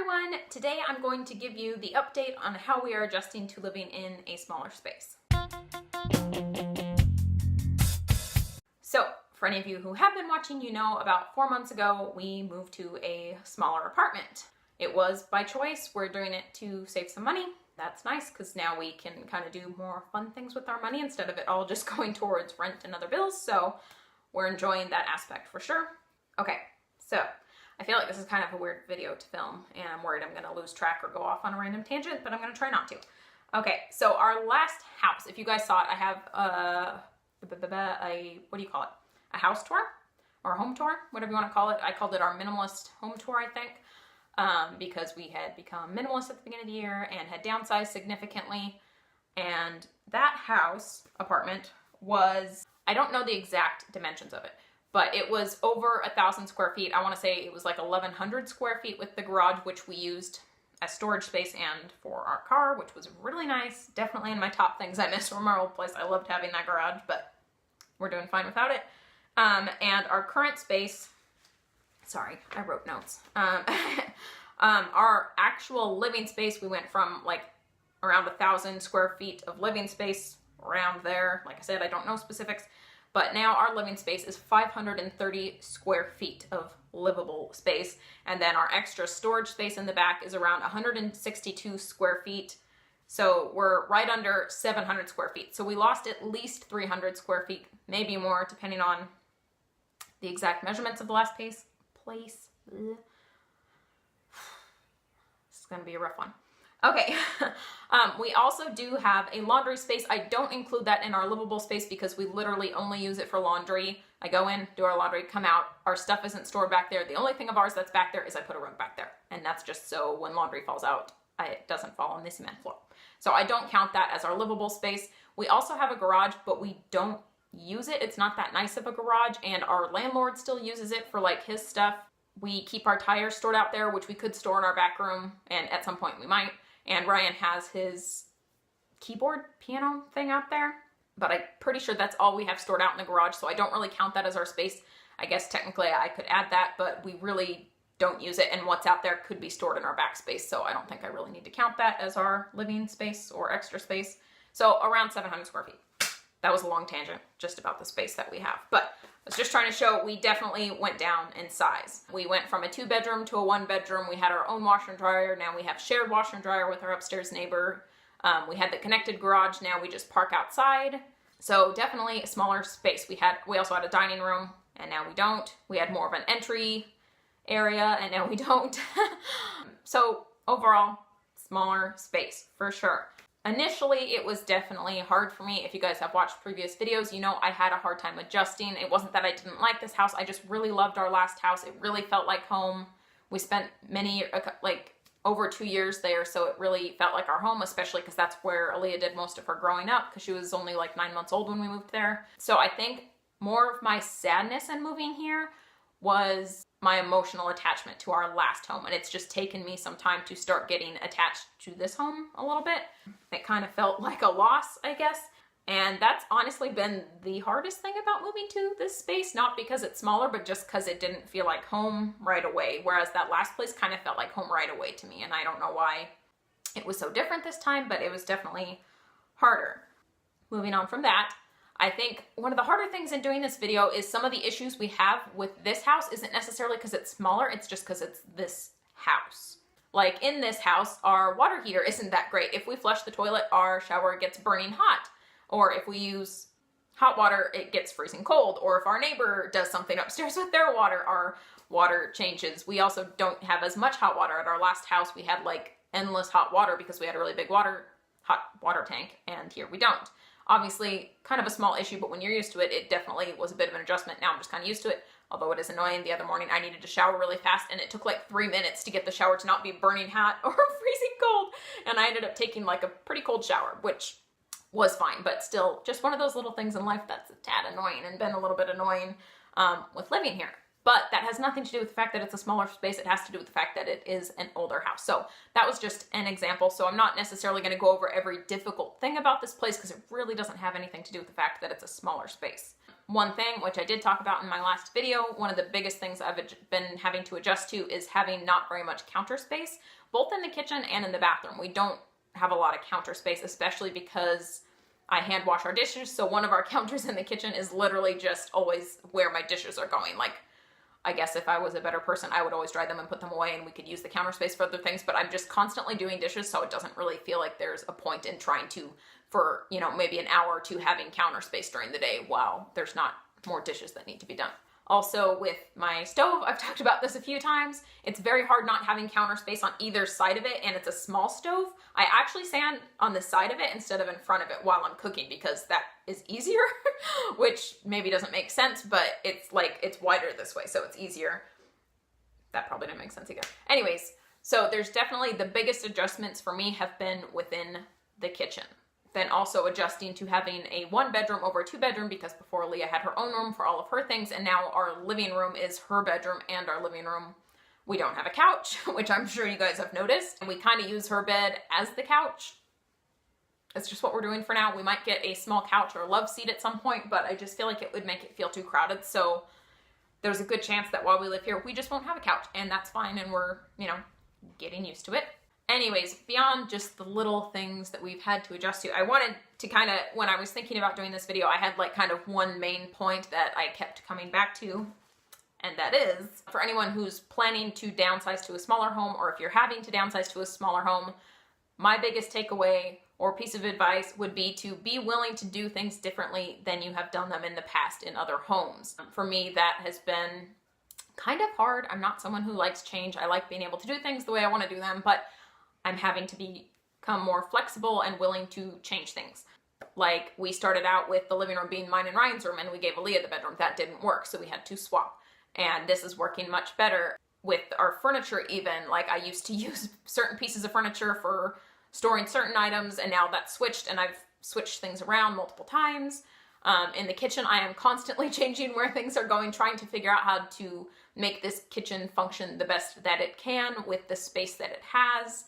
everyone! Today I'm going to give you the update on how we are adjusting to living in a smaller space. So, for any of you who have been watching, you know about 4 months ago we moved to a smaller apartment. It was by choice. We're doing it to save some money. That's nice because now we can kind of do more fun things with our money instead of it all just going towards rent and other bills. So we're enjoying that aspect for sure. Okay, so I feel like this is kind of a weird video to film and I'm worried I'm going to lose track or go off on a random tangent, but I'm going to try not to. Okay, so our last house, if you guys saw it, I have what do you call it? A house tour or a home tour, whatever you want to call it. I called it our minimalist home tour, I think, because we had become minimalist at the beginning of the year and had downsized significantly. And that house apartment was, I don't know the exact dimensions of it, but it was over 1,000 square feet. I want to say it was like 1,100 square feet with the garage, which we used as storage space and for our car, which was really nice. Definitely in my top things I miss from our old place. I loved having that garage, but we're doing fine without it. And our current space, sorry, I wrote notes. Our actual living space, we went from like around 1,000 square feet of living space around there. Like I said, I don't know specifics. But now our living space is 530 square feet of livable space. And then our extra storage space in the back is around 162 square feet. So we're right under 700 square feet. So we lost at least 300 square feet, maybe more, depending on the exact measurements of the last place. This is going to be a rough one. Okay, we also do have a laundry space. I don't include that in our livable space because we literally only use it for laundry. I go in, do our laundry, come out. Our stuff isn't stored back there. The only thing of ours that's back there is I put a rug back there. And that's just so when laundry falls out, it doesn't fall on the cement floor. So I don't count that as our livable space. We also have a garage, but we don't use it. It's not that nice of a garage, and our landlord still uses it for like his stuff. We keep our tires stored out there, which we could store in our back room, and at some point we might. And Ryan has his keyboard piano thing out there, but I'm pretty sure that's all we have stored out in the garage, so I don't really count that as our space. I guess technically I could add that, but we really don't use it, and what's out there could be stored in our back space, so I don't think I really need to count that as our living space or extra space. So around 700 square feet. That was a long tangent just about the space that we have, but I was just trying to show we definitely went down in size. We went from a 2-bedroom to a 1-bedroom. We had our own washer and dryer. Now we have shared washer and dryer with our upstairs neighbor. We had the connected garage. Now we just park outside. So definitely a smaller space. We also had a dining room, and now we don't. We had more of an entry area, and now we don't. So overall, smaller space for sure. Initially, it was definitely hard for me. If you guys have watched previous videos, you know I had a hard time adjusting. It wasn't that I didn't like this house. I just really loved our last house. It really felt like home. We spent over 2 years there, so it really felt like our home, especially because that's where Aaliyah did most of her growing up, because she was only like 9 months old when we moved there. So I think more of my sadness in moving here was my emotional attachment to our last home, and it's just taken me some time to start getting attached to this home a little bit. It kind of felt like a loss, I guess, and that's honestly been the hardest thing about moving to this space, not because it's smaller, but just because it didn't feel like home right away, whereas that last place kind of felt like home right away to me, and I don't know why it was so different this time, but it was definitely harder. Moving on from that, I think one of the harder things in doing this video is some of the issues we have with this house isn't necessarily because it's smaller, it's just because it's this house. Like in this house, our water heater isn't that great. If we flush the toilet, our shower gets burning hot. Or if we use hot water, it gets freezing cold. Or if our neighbor does something upstairs with their water, our water changes. We also don't have as much hot water. At our last house, we had like endless hot water because we had a really big hot water tank, and here we don't. Obviously, kind of a small issue, but when you're used to it, it definitely was a bit of an adjustment. Now I'm just kind of used to it, although it is annoying. The other morning, I needed to shower really fast, and it took like 3 minutes to get the shower to not be burning hot or freezing cold, and I ended up taking like a pretty cold shower, which was fine, but still just one of those little things in life that's a tad annoying and been a little bit annoying with living here. But that has nothing to do with the fact that it's a smaller space. It has to do with the fact that it is an older house. So that was just an example. So I'm not necessarily going to go over every difficult thing about this place because it really doesn't have anything to do with the fact that it's a smaller space. one thing, which I did talk about in my last video, one of the biggest things I've been having to adjust to is having not very much counter space, both in the kitchen and in the bathroom. We don't have a lot of counter space, especially because I hand wash our dishes. So one of our counters in the kitchen is literally just always where my dishes are going. Like, I guess if I was a better person, I would always dry them and put them away and we could use the counter space for other things, but I'm just constantly doing dishes, so it doesn't really feel like there's a point in trying to, for, you know, maybe an hour or two having counter space during the day while there's not more dishes that need to be done. Also with my stove, I've talked about this a few times, it's very hard not having counter space on either side of it, and it's a small stove. I actually stand on the side of it instead of in front of it while I'm cooking because that is easier, which maybe doesn't make sense, but it's like, it's wider this way, so it's easier. That probably didn't make sense either. Anyways, so there's definitely the biggest adjustments for me have been within the kitchen. Then also adjusting to having a 1-bedroom over a 2-bedroom because before Leah had her own room for all of her things, and now our living room is her bedroom and our living room. We don't have a couch, which I'm sure you guys have noticed, and we kind of use her bed as the couch. It's just what we're doing for now. We might get a small couch or a love seat at some point, but I just feel like it would make it feel too crowded, so there's a good chance that while we live here, we just won't have a couch, and that's fine, and we're, you know, getting used to it. Anyways, beyond just the little things that we've had to adjust to, I wanted to kind of, when I was thinking about doing this video, I had like kind of one main point that I kept coming back to, and that is, for anyone who's planning to downsize to a smaller home, or if you're having to downsize to a smaller home, my biggest takeaway or piece of advice would be to be willing to do things differently than you have done them in the past in other homes. For me, that has been kind of hard. I'm not someone who likes change. I like being able to do things the way I want to do them, but I'm having to become more flexible and willing to change things. Like, we started out with the living room being mine and Ryan's room, and we gave Aaliyah the bedroom. That didn't work, so we had to swap. And this is working much better with our furniture even. Like, I used to use certain pieces of furniture for storing certain items, and now that's switched, and I've switched things around multiple times. In the kitchen, I am constantly changing where things are going, trying to figure out how to make this kitchen function the best that it can with the space that it has.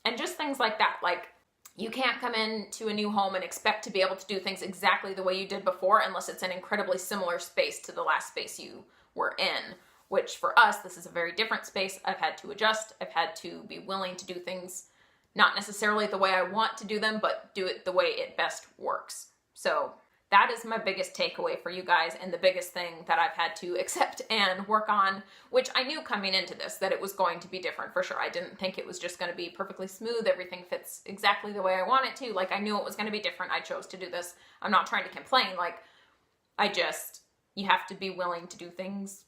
And just things like that. Like, you can't come into a new home and expect to be able to do things exactly the way you did before unless it's an incredibly similar space to the last space you were in, which for us, this is a very different space. I've had to adjust. I've had to be willing to do things not necessarily the way I want to do them, but do it the way it best works. So that is my biggest takeaway for you guys, and the biggest thing that I've had to accept and work on, which I knew coming into this that it was going to be different for sure. I didn't think it was just going to be perfectly smooth. Everything fits exactly the way I want it to. Like, I knew it was going to be different. I chose to do this. I'm not trying to complain. Like, you have to be willing to do things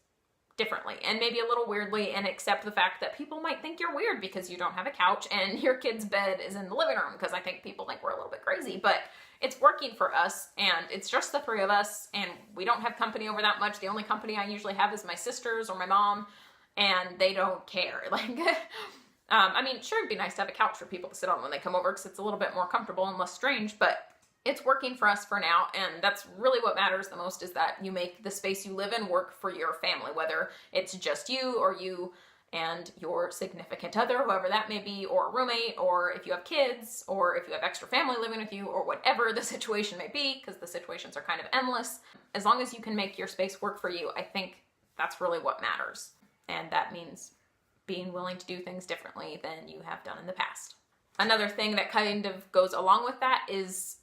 differently and maybe a little weirdly, and accept the fact that people might think you're weird because you don't have a couch and your kid's bed is in the living room, because I think people think we're a little bit crazy, but it's working for us, and it's just the 3 of us, and we don't have company over that much. The only company I usually have is my sisters or my mom, and they don't care. Like, I mean, sure, it'd be nice to have a couch for people to sit on when they come over because it's a little bit more comfortable and less strange, but it's working for us for now, and that's really what matters the most, is that you make the space you live in work for your family, whether it's just you or you and your significant other, whoever that may be, or a roommate, or if you have kids, or if you have extra family living with you, or whatever the situation may be, because the situations are kind of endless. As long as you can make your space work for you, I think that's really what matters. And that means being willing to do things differently than you have done in the past. Another thing that kind of goes along with that is,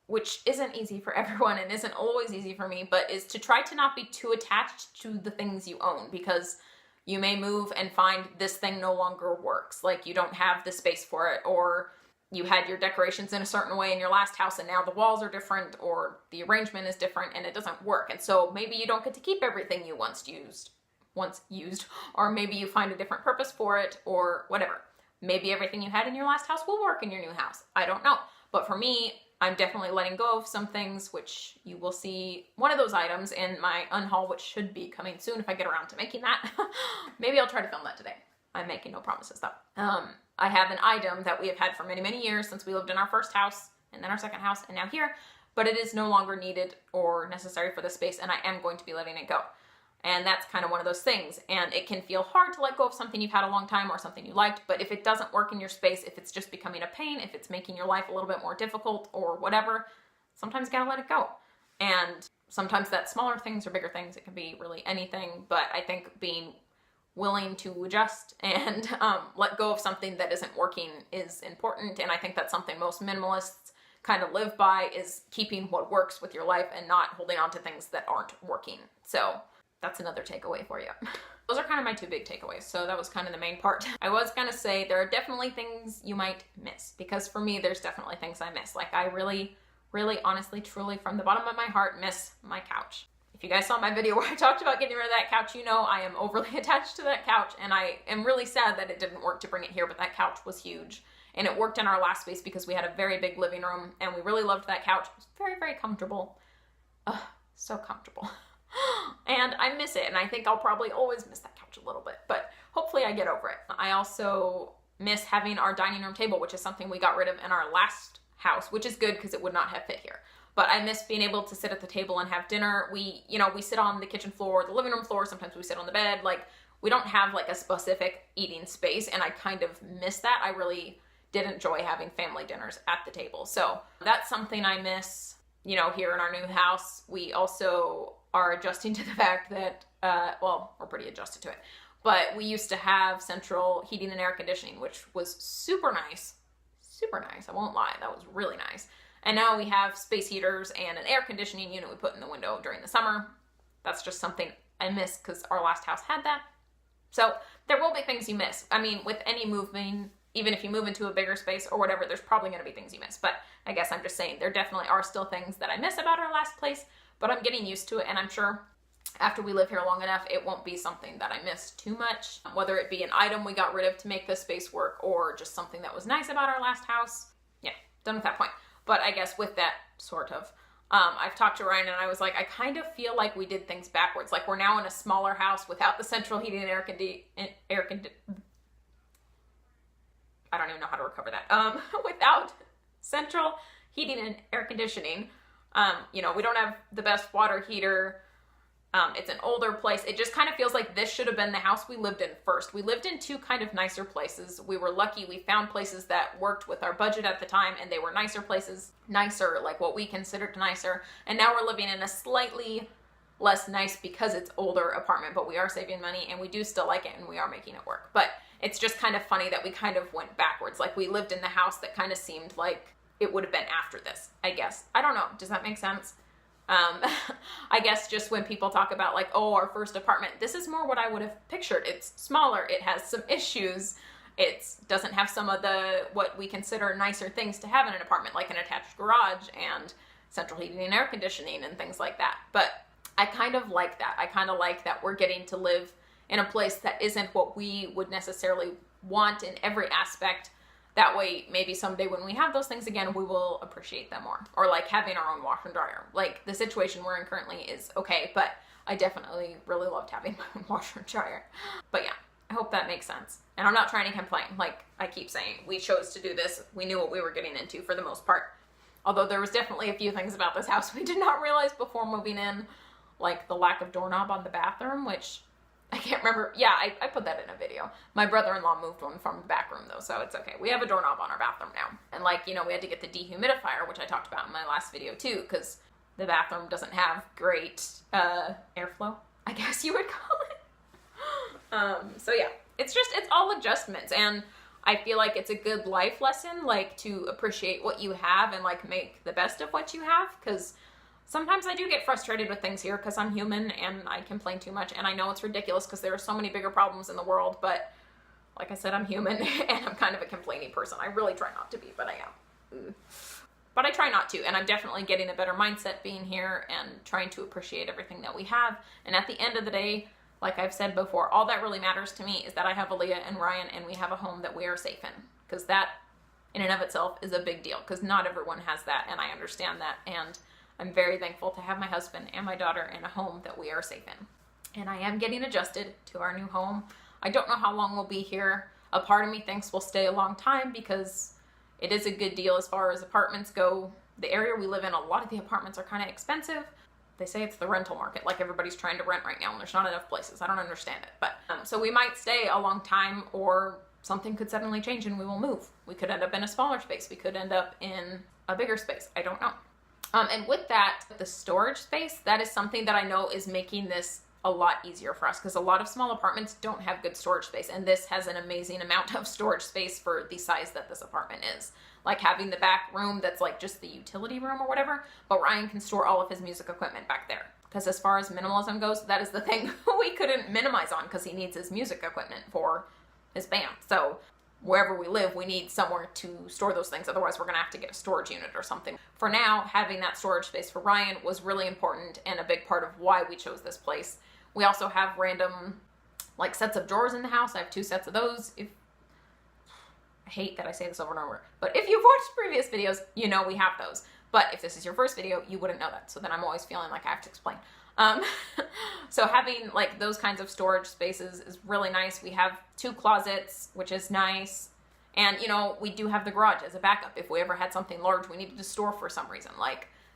which isn't easy for everyone and isn't always easy for me, but is to try to not be too attached to the things you own, because you may move and find this thing no longer works. Like, you don't have the space for it, or you had your decorations in a certain way in your last house and now the walls are different, or the arrangement is different and it doesn't work. And so maybe you don't get to keep everything you once used, or maybe you find a different purpose for it, or whatever. Maybe everything you had in your last house will work in your new house. I don't know. But for me, I'm definitely letting go of some things, which you will see one of those items in my unhaul, which should be coming soon if I get around to making that. Maybe I'll try to film that today. I'm making no promises though. I have an item that we have had for many, many years since we lived in our first house, and then our second house, and now here, but it is no longer needed or necessary for the space, and I am going to be letting it go. And that's kind of one of those things. And it can feel hard to let go of something you've had a long time or something you liked, but if it doesn't work in your space, if it's just becoming a pain, if it's making your life a little bit more difficult or whatever, sometimes you gotta let it go. And sometimes that's smaller things or bigger things. It can be really anything, but I think being willing to adjust and let go of something that isn't working is important. And I think that's something most minimalists kind of live by, is keeping what works with your life and not holding on to things that aren't working. So that's another takeaway for you. Those are kind of my two big takeaways. So that was kind of the main part. I was gonna say there are definitely things you might miss, because for me, there's definitely things I miss. Like I really, honestly, truly, from the bottom of my heart, miss my couch. If you guys saw my video where I talked about getting rid of that couch, you know I am overly attached to that couch, and I am really sad that it didn't work to bring it here, but that couch was huge. And it worked in our last space because we had a very big living room, and we really loved that couch. It was very, very comfortable. So comfortable. And I miss it, and I think I'll probably always miss that couch a little bit, but hopefully I get over it. I also miss having our dining room table, which is something we got rid of in our last house, which is good because it would not have fit here. But I miss being able to sit at the table and have dinner. We sit on the kitchen floor, the living room floor. Sometimes we sit on the bed. Like, we don't have like a specific eating space, and I kind of miss that. I really did enjoy having family dinners at the table. So that's something I miss, here in our new house. We also are adjusting to the fact that, we're pretty adjusted to it, but we used to have central heating and air conditioning, which was super nice. Super nice. I won't lie. That was really nice. And now we have space heaters and an air conditioning unit we put in the window during the summer. That's just something I miss because our last house had that. So there will be things you miss. I mean, with any moving, even if you move into a bigger space or whatever, there's probably going to be things you miss. But I guess I'm just saying there definitely are still things that I miss about our last place, but I'm getting used to it. And I'm sure after we live here long enough, it won't be something that I miss too much, whether it be an item we got rid of to make this space work or just something that was nice about our last house. Yeah, done with that point. But I guess with that, sort of, I've talked to Ryan and I was like, I kind of feel like we did things backwards. Like, we're now in a smaller house without the central heating and I don't even know how to recover that. Without central heating and air conditioning. We don't have the best water heater. It's an older place. It just kind of feels like this should have been the house we lived in first. We lived in two kind of nicer places. We were lucky. We found places that worked with our budget at the time, and they were nicer places, nicer, like what we considered nicer. And now we're living in a slightly less nice because it's older apartment, but we are saving money and we do still like it and we are making it work. But it's just kind of funny that we kind of went backwards. Like, we lived in the house that kind of seemed like it would have been after this, I guess. I don't know. Does that make sense? I guess just when people talk about like, oh, our first apartment, this is more what I would have pictured. It's smaller. It has some issues. It doesn't have some of what we consider nicer things to have in an apartment, like an attached garage and central heating and air conditioning and things like that. But I kind of like that. I kind of like that we're getting to live in a place that isn't what we would necessarily want in every aspect. That way, maybe someday when we have those things again, we will appreciate them more. Or like having our own washer and dryer. Like, the situation we're in currently is okay, but I definitely really loved having my own washer and dryer. But yeah, I hope that makes sense. And I'm not trying to complain. Like I keep saying, we chose to do this. We knew what we were getting into for the most part. Although there was definitely a few things about this house we did not realize before moving in. Like the lack of doorknob on the bathroom, which I can't remember. Yeah, I put that in a video. My brother-in-law moved one from the back room though, so it's okay. We have a doorknob on our bathroom now. And like, we had to get the dehumidifier, which I talked about in my last video too, because the bathroom doesn't have great airflow, I guess you would call it. So yeah, it's all adjustments. And I feel like it's a good life lesson, like to appreciate what you have and like make the best of what you have, because sometimes I do get frustrated with things here because I'm human and I complain too much. And I know it's ridiculous because there are so many bigger problems in the world. But like I said, I'm human and I'm kind of a complaining person. I really try not to be, but I am. But I try not to. And I'm definitely getting a better mindset being here and trying to appreciate everything that we have. And at the end of the day, like I've said before, all that really matters to me is that I have Aaliyah and Ryan and we have a home that we are safe in. Because that in and of itself is a big deal. Because not everyone has that, and I understand that. And I'm very thankful to have my husband and my daughter in a home that we are safe in. And I am getting adjusted to our new home. I don't know how long we'll be here. A part of me thinks we'll stay a long time because it is a good deal as far as apartments go. The area we live in, a lot of the apartments are kind of expensive. They say it's the rental market, like everybody's trying to rent right now and there's not enough places. I don't understand it. But so we might stay a long time, or something could suddenly change and we will move. We could end up in a smaller space. We could end up in a bigger space. I don't know. And with that, the storage space, that is something that I know is making this a lot easier for us because a lot of small apartments don't have good storage space, and this has an amazing amount of storage space for the size that this apartment is. Like having the back room that's like just the utility room or whatever, but Ryan can store all of his music equipment back there. Because as far as minimalism goes, that is the thing we couldn't minimize on because he needs his music equipment for his band. So wherever we live, we need somewhere to store those things. Otherwise, we're going to have to get a storage unit or something. For now, having that storage space for Ryan was really important and a big part of why we chose this place. We also have random like sets of drawers in the house. I have 2 sets of those. I hate that I say this over and over, but if you've watched previous videos, you know we have those. But if this is your first video, you wouldn't know that. So then I'm always feeling like I have to explain. So having like those kinds of storage spaces is really nice. We have 2 closets, which is nice. And you know, we do have the garage as a backup. If we ever had something large we needed to store for some reason,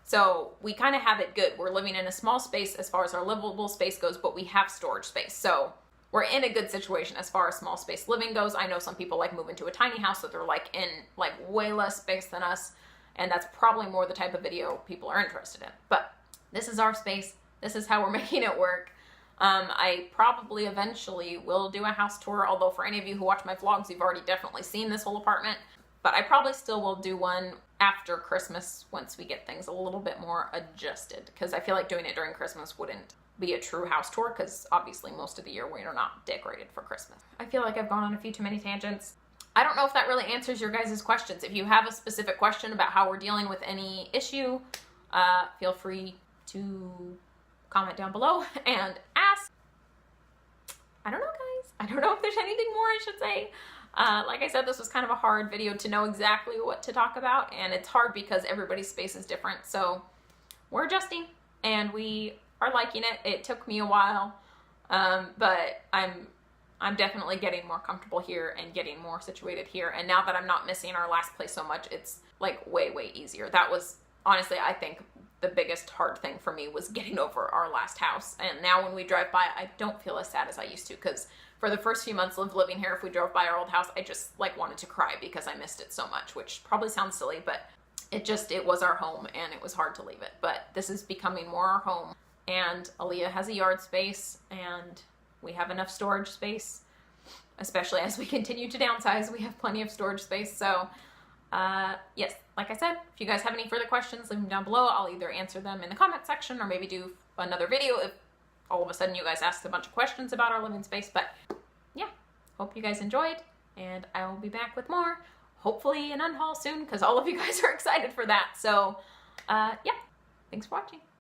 so we kind of have it good. We're living in a small space as far as our livable space goes, but we have storage space. So we're in a good situation as far as small space living goes. I know some people like move into a tiny house, so they're like in like way less space than us. And that's probably more the type of video people are interested in. But this is our space. This is how we're making it work. I probably eventually will do a house tour, although for any of you who watch my vlogs, you've already definitely seen this whole apartment. But I probably still will do one after Christmas once we get things a little bit more adjusted. Because I feel like doing it during Christmas wouldn't be a true house tour because obviously most of the year we are not decorated for Christmas. I feel like I've gone on a few too many tangents. I don't know if that really answers your guys' questions. If you have a specific question about how we're dealing with any issue, feel free to comment down below and ask. I don't know, guys. I don't know if there's anything more I should say. Like I said, this was kind of a hard video to know exactly what to talk about, and it's hard because everybody's space is different. So we're adjusting, and we are liking it. It took me a while, but I'm definitely getting more comfortable here and getting more situated here. And now that I'm not missing our last place so much, it's like way, way easier. That was honestly, I think the biggest hard thing for me was getting over our last house. And now when we drive by, I don't feel as sad as I used to, because for the first few months of living here, if we drove by our old house, I just like wanted to cry because I missed it so much, which probably sounds silly, but it was our home and it was hard to leave it. But this is becoming more our home, and Aaliyah has a yard space and we have enough storage space, especially as we continue to downsize. We have plenty of storage space. So yes, like I said, if you guys have any further questions, leave them down below. I'll either answer them in the comment section or maybe do another video if all of a sudden you guys asked a bunch of questions about our living space. But yeah, hope you guys enjoyed, and I will be back with more, hopefully an unhaul soon, because all of you guys are excited for that. So yeah, thanks for watching.